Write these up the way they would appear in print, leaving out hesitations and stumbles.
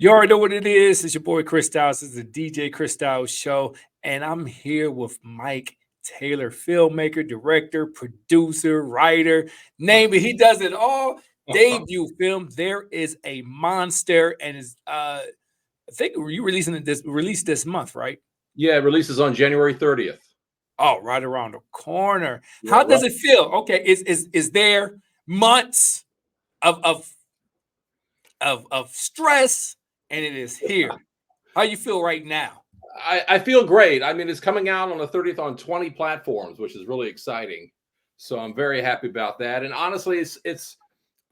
You already know what it is. It's your boy Chris Styles. This is the DJ Chris Styles Show. And I'm here with Mike Taylor, filmmaker, director, producer, writer. Name it. He does it all. Debut film. There is a monster. And is I think you released this month, right? Yeah, it releases on January 30th. Oh, right around the corner. Yeah, how does it feel? Okay, is there months of stress, and it is here? How you feel right now? I feel great. I mean, it's coming out on the 30th on 20 platforms, which is really exciting. So I'm very happy about that. And honestly, it's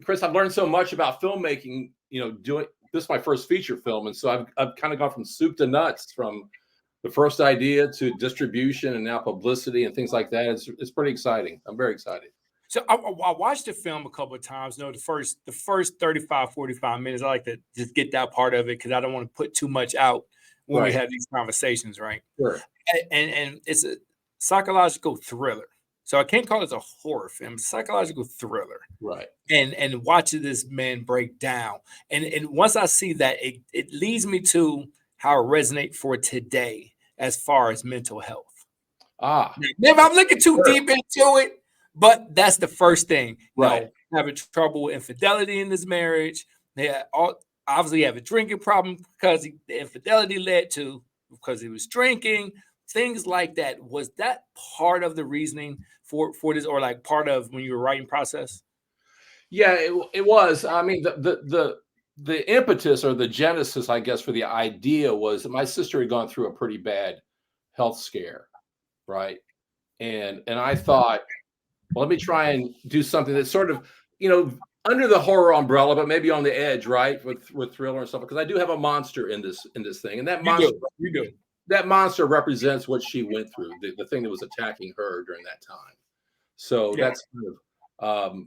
Chris, I've learned so much about filmmaking, doing this is my first feature film. And so I've kind of gone from soup to nuts, from the first idea to distribution and now publicity and things like that. It's pretty exciting. I'm very excited. So I watched the film a couple of times. The first 35, 45 minutes, I like to just get that part of it because I don't want to put too much out when we have these conversations, right? Sure. And it's a psychological thriller. So I can't call it a horror film, psychological thriller. Right. And watching this man break down. And once I see that, it leads me to how it resonates for today as far as mental health. Maybe I'm looking too deep into it. But that's the first thing, right? Having trouble with infidelity in this marriage. They obviously have a drinking problem because the infidelity led to because he was drinking, things like that. Was that part of the reasoning for this, or like part of when you were writing process? Yeah, it was. I mean, the impetus or the genesis, I guess, for the idea was that my sister had gone through a pretty bad health scare, right? And I thought, well, let me try and do something that's sort of, under the horror umbrella, but maybe on the edge, right? With thriller and stuff. Because I do have a monster in this thing, and that monster represents what she went through, the thing that was attacking her during that time. So that's kind of,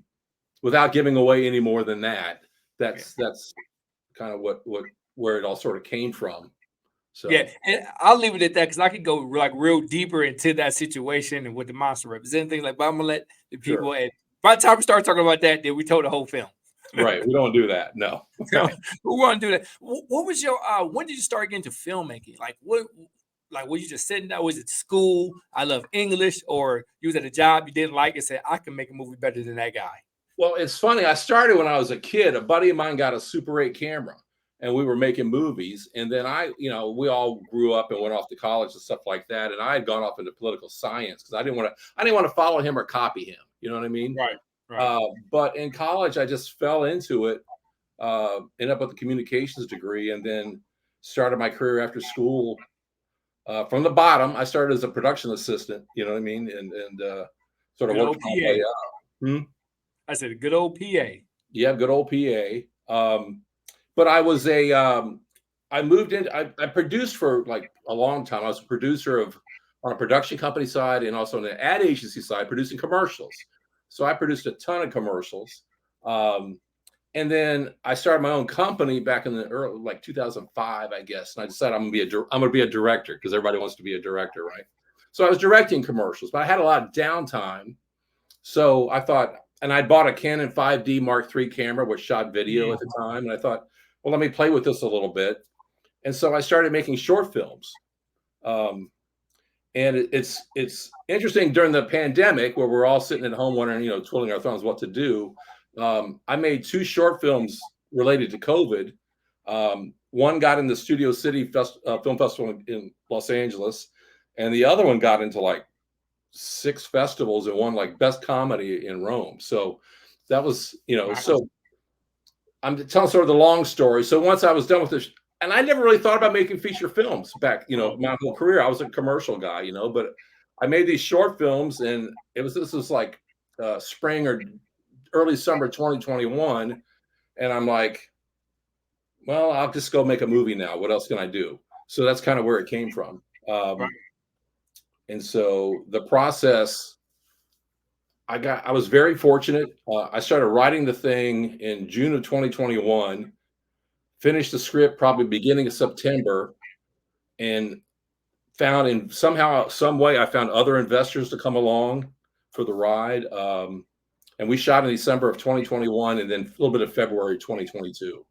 without giving away any more than that, that's kind of where it all sort of came from. So yeah, and I'll leave it at that because I could go like real deeper into that situation and what the monster represents, things like. But I'm gonna let the people. Sure. By the time we start talking about that, then we told the whole film. Right, we don't do that. No, we want to do that. What was your? When did you start getting into filmmaking? Like what? Like was you just sitting there? Was it school? I love English, or you was at a job you didn't like and said I can make a movie better than that guy. Well, it's funny. I started when I was a kid. A buddy of mine got a Super 8 camera. And we were making movies. And then we all grew up and went off to college and stuff like that. And I had gone off into political science because I didn't want to follow him or copy him. You know what I mean? Right. But in college, I just fell into it, ended up with a communications degree, and then started my career after school. From the bottom, I started as a production assistant, you know what I mean? And sort of worked my way up. I said, good old PA. Yeah, good old PA. But I was I moved in, I produced for like a long time. I was a producer on a production company side and also on the ad agency side, producing commercials. So I produced a ton of commercials. And then I started my own company back in the early, like 2005, I guess. And I decided I'm going to be a director because everybody wants to be a director, right? So I was directing commercials, but I had a lot of downtime. So I thought, and I bought a Canon 5D Mark III camera, which shot video at the time. And I thought, well, let me play with this a little bit. And so I started making short films. And it's interesting during the pandemic where we're all sitting at home wondering, twiddling our thumbs what to do. I made 2 short films related to COVID. One got in the Studio City Film Festival in Los Angeles. And the other one got into like 6 festivals and won like best comedy in Rome. So that was, so I'm telling sort of the long story. So once I was done with this, and I never really thought about making feature films back, my whole career. I was a commercial guy, but I made these short films, and this was like spring or early summer 2021. And I'm like, well, I'll just go make a movie now. What else can I do? So that's kind of where it came from. And so the process, I was very fortunate. I started writing the thing in June of 2021, finished the script probably beginning of September, and found in somehow, some way, I found other investors to come along for the ride. And we shot in December of 2021 and then a little bit of February 2022.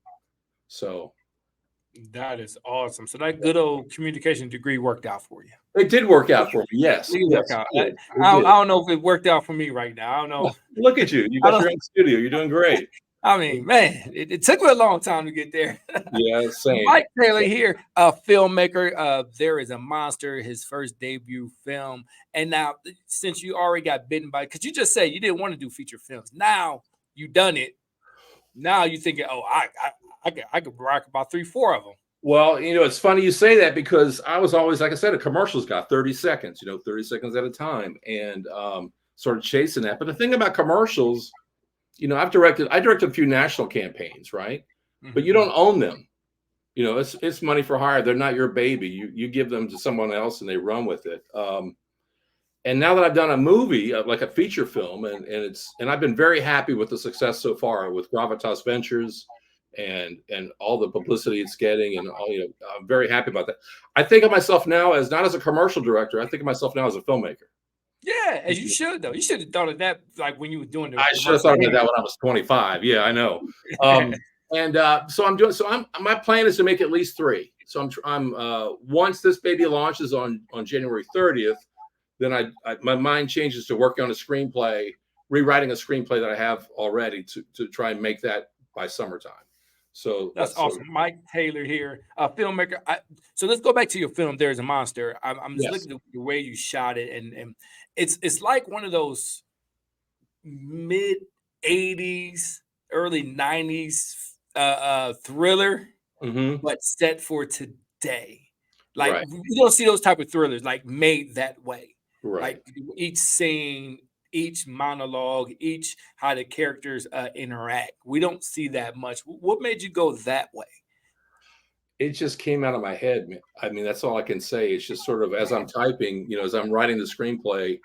So That is awesome. So that good old communication degree worked out for you. It did work out for me. Yes. It did work Yes. out. It did. I don't know if it worked out for me right now. I don't know. Look at you. You I got don't. your own studio. You're doing great. I mean, man, it took me a long time to get there. Yeah, same. Mike Taylor here, a filmmaker. There is a Monster, his first debut film. And now, since you already got bitten by, because you just said you didn't want to do feature films. Now you done it. Now you thinking, oh, I could rock about 3-4 of them. Well, it's funny you say that because I was always, like I said, a commercial's got 30 seconds, 30 seconds at a time, and sort of chasing that. But the thing about commercials, I directed a few national campaigns, right? But you don't own them. It's money for hire. They're not your baby. You give them to someone else and they run with it. And now that I've done a movie, like a feature film, and I've been very happy with the success so far with Gravitas Ventures and all the publicity it's getting, and all, I'm very happy about that. I think of myself now as not as a commercial director. I think of myself now as a filmmaker. Yeah, as you should though. You should have thought of that like when you were doing the. I should have thought of that when I was 25. Yeah, I know. So my plan is to make at least 3. So I'm once this baby launches on January 30th, then my mind changes to working on a screenplay, rewriting a screenplay that I have already to try and make that by summertime. So that's awesome. Mike Taylor here, a filmmaker. So let's go back to your film. There's a Monster. I'm just looking at the way you shot it, and it's like one of those mid 80s, early 90s thriller, but set for today. Like you don't see those type of thrillers like made that way. Like each scene, each monologue, how the characters interact. We don't see that much. What made you go that way? It just came out of my head. I mean, that's all I can say. It's just sort of as I'm typing, as I'm writing the screenplay,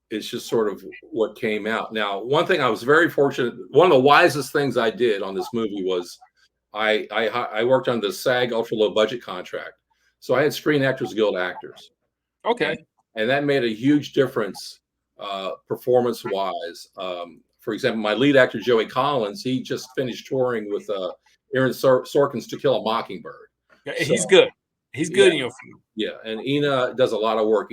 it's just sort of what came out. Now, one thing I was very fortunate. One of the wisest things I did on this movie was I worked on the SAG ultra low budget contract, so I had Screen Actors Guild actors. Okay. And that made a huge difference performance-wise. For example, my lead actor, Joey Collins, he just finished touring with Aaron Sorkin's To Kill a Mockingbird. He's good. He's good in your film. Yeah, and Ina does a lot of work.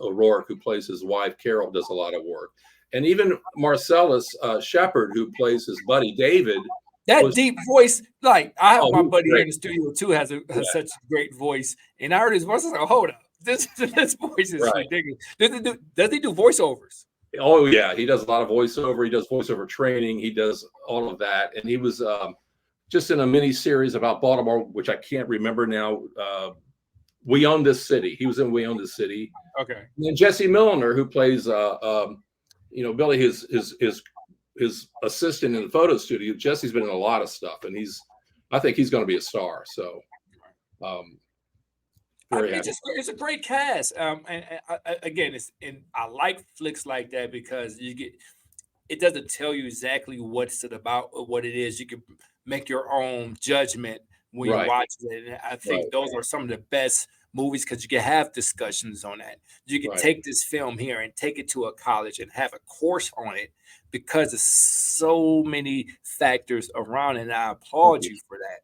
O'Rourke, who plays his wife, Carol, does a lot of work. And even Marcellus Shepard, who plays his buddy, David. That deep voice, like I have my buddy here in the studio too, has such a great voice. And I heard his voice, I was like, hold up. This voice is ridiculous. Does he do voiceovers? Oh yeah, he does a lot of voiceover. He does voiceover training. He does all of that. And he was just in a mini series about Baltimore, which I can't remember now. We Own This City. He was in We Own This City. Okay. And then Jesse Milliner, who plays Billy, his assistant in the photo studio. Jesse's been in a lot of stuff, and I think he's going to be a star. So. It's a great cast. Again, I like flicks like that because it doesn't tell you exactly what's it about or what it is. You can make your own judgment when you watch it. And I think those are some of the best movies because you can have discussions on that. You can take this film here and take it to a college and have a course on it because there's so many factors around it. And I applaud you for that.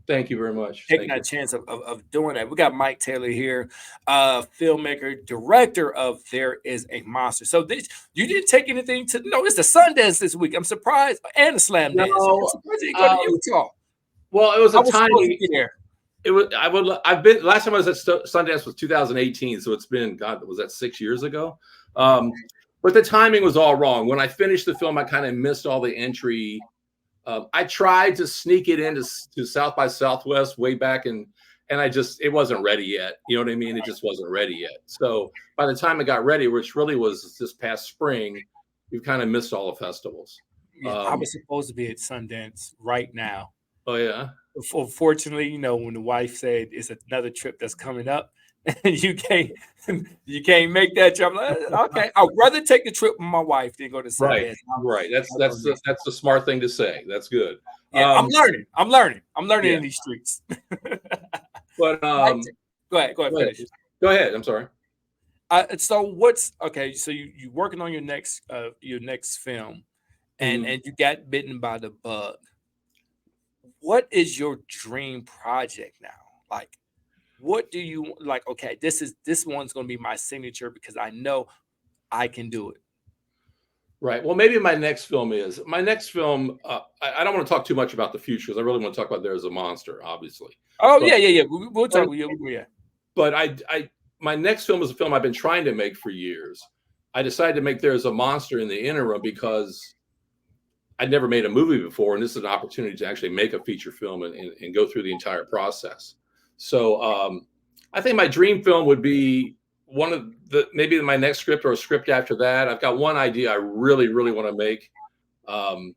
Thank you very much. Taking that chance of doing that. We got Mike Taylor here, filmmaker, director of There Is a Monster. So you didn't take anything to it's the Sundance this week. I'm surprised, and the Slam Dance. I'm surprised you go to Utah. Well, it was a tiny. There. It was. I've been. Last time I was at Sundance was 2018, so it's been. God, was that 6 years ago? But the timing was all wrong. When I finished the film, I kind of missed all the entry. I tried to sneak it into South by Southwest way back, and it wasn't ready yet. You know what I mean? It just wasn't ready yet. So by the time it got ready, which really was this past spring, we've kind of missed all the festivals. Yeah, I was supposed to be at Sundance right now. Oh yeah. Unfortunately, when the wife said it's another trip that's coming up, and you can't make that trip. Like, okay, I'd rather take the trip with my wife than go to Sundance. Right. That's the smart thing to say. That's good. Yeah, I'm learning in these streets. But go ahead. Finish. Go ahead. I'm sorry. So what's okay? So you working on your next film, and you got bitten by the bug. what is your dream project now? Like, what do you like? Okay, this one's going to be my signature because I know I can do it. Right. Well, maybe my next film is my next film. I don't want to talk too much about the future because I really want to talk about There's a Monster, obviously. Oh But yeah, yeah, yeah. We'll but, talk. Yeah. but my next film is a film I've been trying to make for years. I decided to make There's a Monster in the interim because I'd never made a movie before, and this is an opportunity to actually make a feature film and go through the entire process. So I think my dream film would be one of the maybe my next script or a script after that. I've got one idea I really, really want to make. Um,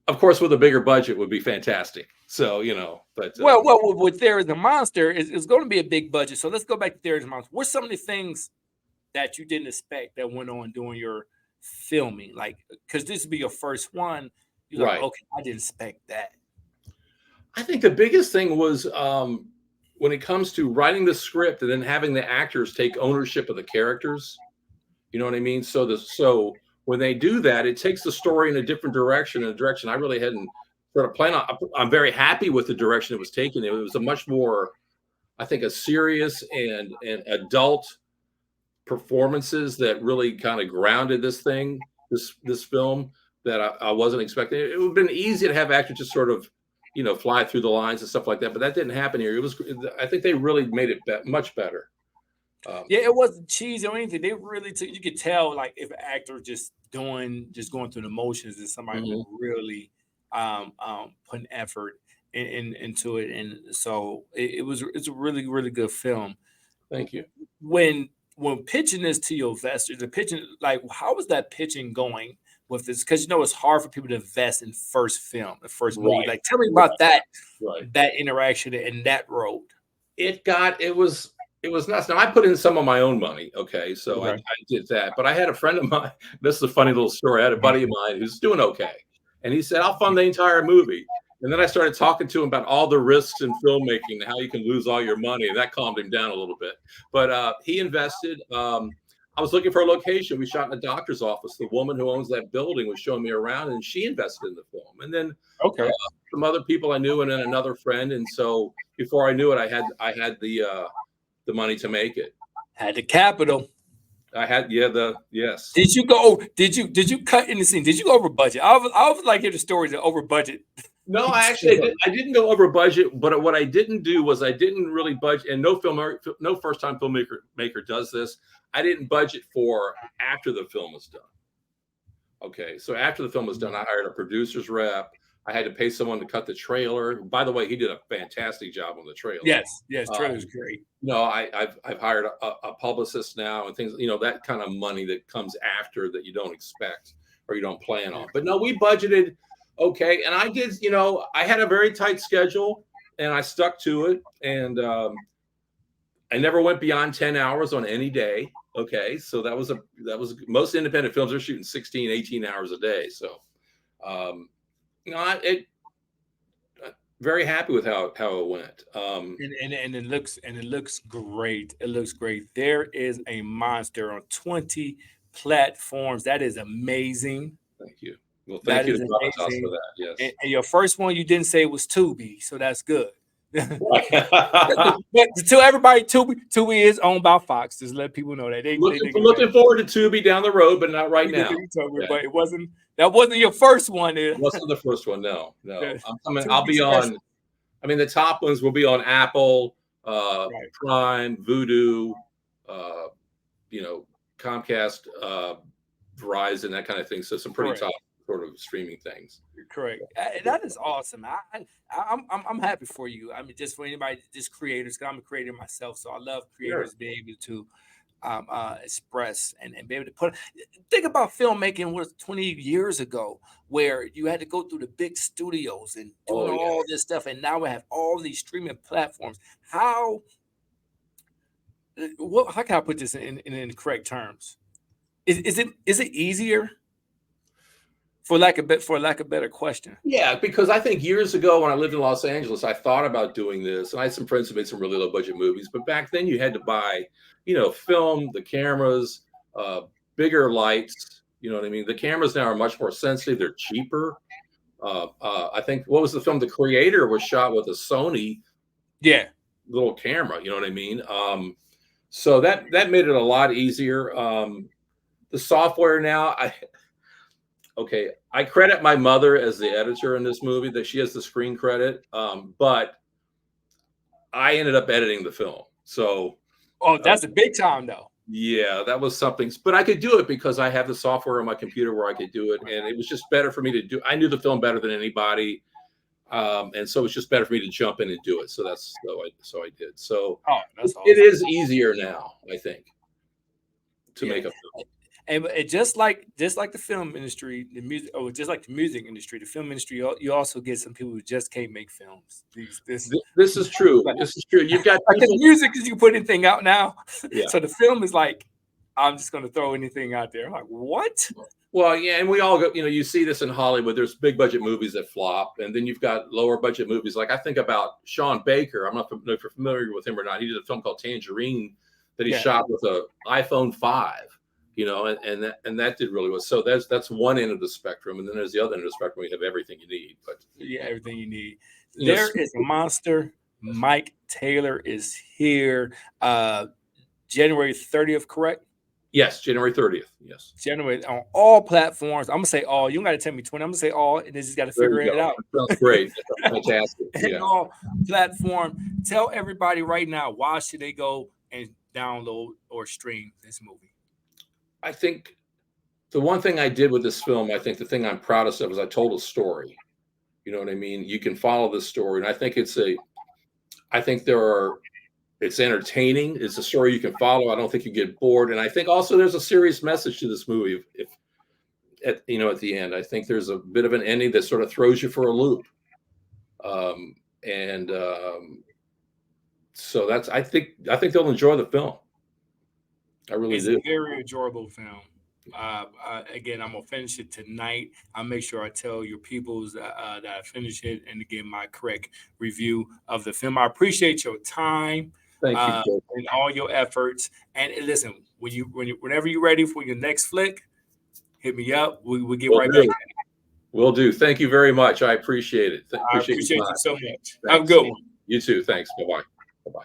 of course, with a bigger budget would be fantastic. So, but Well, with There Is a Monster, it's going to be a big budget. So let's go back to There Is a Monster. What's some of the things that you didn't expect that went on during your filming? Like, because this would be your first one. You're like, right. okay, I didn't expect that. I think the biggest thing was when it comes to writing the script and then having the actors take ownership of the characters. You know what I mean? So when they do that, it takes the story in a different direction, a direction I really hadn't sort of planned on. I'm very happy with the direction it was taken. It was a much more, I think, a serious and adult performances that really kind of grounded this film that I wasn't expecting. It would have been easy to have actors just sort of, fly through the lines and stuff like that, but that didn't happen here. I think they really made it much better. Yeah, it wasn't cheesy or anything. They really took. You could tell, like, if an actor just going through the motions, and somebody who really putting effort into it, and so it's a really good film. Thank you. When pitching this to your investors, the pitching, like, how was that pitching going with this? Because it's hard for people to invest in the first movie. Like, tell me about that interaction and that road. It was nuts. Now I put in some of my own money. Okay. So I did that, but I had a friend of mine. This is a funny little story. I had a buddy of mine who's doing okay. And he said, I'll fund the entire movie. And then I started talking to him about all the risks in filmmaking and how you can lose all your money. And that calmed him down a little bit. But he invested. I was looking for a location. We shot in a doctor's office. The woman who owns that building was showing me around, and she invested in the film. And then some other people I knew, and then another friend. And so before I knew it, I had the money to make it. Had the capital. I had yes. Did you cut in the scene? Did you go over budget? I was like hear the stories of over budget. No, I didn't go over budget, but what I didn't do was I didn't really budget, and no first time filmmaker does this. I didn't budget for after the film was done. Okay, so after the film was done, I hired a producer's rep. I had to pay someone to cut the trailer. By the way, he did a fantastic job on the trailer. Yes, trailer's great. I've hired a publicist now and things, that kind of money that comes after that you don't expect or you don't plan on. But no, we budgeted okay. And I did, I had a very tight schedule and I stuck to it. And I never went beyond 10 hours on any day. Okay. So that was most independent films are shooting 16, 18 hours a day. So, very happy with how it went. And it looks great. It looks great. There is a Monster on 20 platforms. That is amazing. Thank you. Well, thank you to Gravitas for that. Yes. And your first one you didn't say was Tubi, so that's good. But to everybody, Tubi is owned by Fox. Just let people know that looking forward to Tubi down the road, but not right now. But that wasn't your first one. It wasn't the first one. No. I'll be on. I mean, the top ones will be on Apple, Prime, Vudu, Comcast, Verizon, that kind of thing. So some pretty top sort of streaming things. Correct. That is awesome. I'm happy for you. I mean, just for anybody, just creators, because I'm a creator myself, so I love creators being able to express and be able to put. Think about filmmaking was 20 years ago, where you had to go through the big studios and doing all this stuff, and now we have all these streaming platforms. How can I put this in the correct terms? Is it easier? For lack of better question. Yeah, because I think years ago when I lived in Los Angeles, I thought about doing this, and I had some friends who made some really low budget movies. But back then, you had to buy, film, the cameras, bigger lights. You know what I mean? The cameras now are much more sensitive. They're cheaper. I think, what was the film? The Creator was shot with a Sony Yeah. little camera. You know what I mean? So that made it a lot easier. The software now, I credit my mother as the editor in this movie, that she has the screen credit. But I ended up editing the film. So, Oh, that's a big time though. yeah, that was something. But I could do it because I have the software on my computer where I could do it, and it was just better for me to do. I knew the film better than anybody, and so it's just better for me to jump in and do it. So I did. So that's awesome. it is easier now, I think, to make a film. And just like the film industry, the music, just like the music industry, the film industry, you also get some people who just can't make films. This is true. This is true. You've got like the music, because you put anything out now. Yeah. So the film is like, I'm just going to throw anything out there. I'm like, what? Well, yeah, and we all go. You see this in Hollywood. There's big budget movies that flop, and then you've got lower budget movies. Like I think about Sean Baker. I'm not if you're familiar with him or not. He did a film called Tangerine that he shot with an iPhone 5. And that did really well. So that's one end of the spectrum, and then there's the other end of the spectrum. We have everything you need. But everything you need. There is a monster. Mike Taylor is here. January 30th, correct? Yes, January 30th. Yes. January on all platforms. I'm gonna say all. You don't got to tell me 20. I'm gonna say all, and then just got to figure it out. That's great. Fantastic. Yeah. All platform. Tell everybody right now, why should they go and download or stream this movie? I think the one thing I did with this film, I think the thing I'm proudest of, is I told a story. You know what I mean? You can follow this story, and I think it's entertaining. It's a story you can follow. I don't think you get bored, and I think also there's a serious message to this movie. If at the end, I think there's a bit of an ending that sort of throws you for a loop. So that's I think they'll enjoy the film. I really do. It's a very enjoyable film. Again, I'm gonna finish it tonight. I'll make sure I tell your peoples that I finish it and to give my correct review of the film. I appreciate your time. Thank you and all your efforts. And listen, whenever you're ready for your next flick, hit me up. We'll get right back. Will do. Thank you very much. I appreciate it. I appreciate you so much. Thanks. Have a good one. You too. Thanks. Bye-bye. Bye-bye.